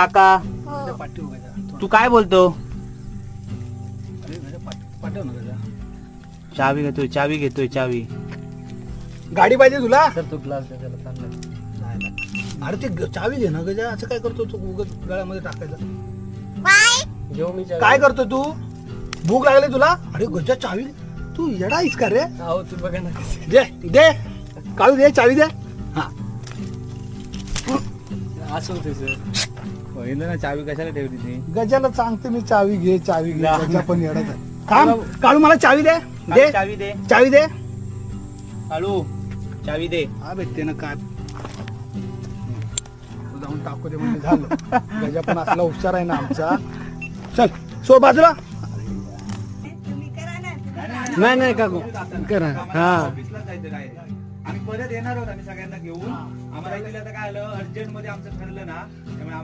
काका हो. पाठी उगायचा तू काय बोलतो? अरे पाठव ना गजा. चावी घेतोय चावी. गाडी पाहिजे तुला? सर तू ग्लास दे त्याला चांगला. नाही. अरे ते चावी घे ना गजा. असं काय करतो तू उगाच गळ्यामध्ये टाकायचं? बाय. घेऊ मी काय करतो तू? भूक लागली तुला? अरे गजा चावी तू येडा आहेस का रे? हो तू बघा ना दे दे काळू दे चावी दे. हा असं होते सर. पहिलं ना चावी कशाला ठेवली ती? गजाला सांगते मी चावी घे चावी घे. गजा पण येडाच आहे. थांब काळू मला चावी दे दे चावी दे चावी दे. काळू चावी दे. हा भेटते ना काय तू जाऊन टाकू दे म्हणजे झालं. गजा पण असला हुशार आहे ना आमचा. चल सोड बाजूला. नाही काकू करा. हा ऑफिसला जायचं काय आम्ही परत येणार आहोत आम्ही सगळ्यांना घेऊन. आम्हाला इथे आता काय आलं अर्जंट मध्ये आमचं ठरलं ना त्यामुळे आम्हाला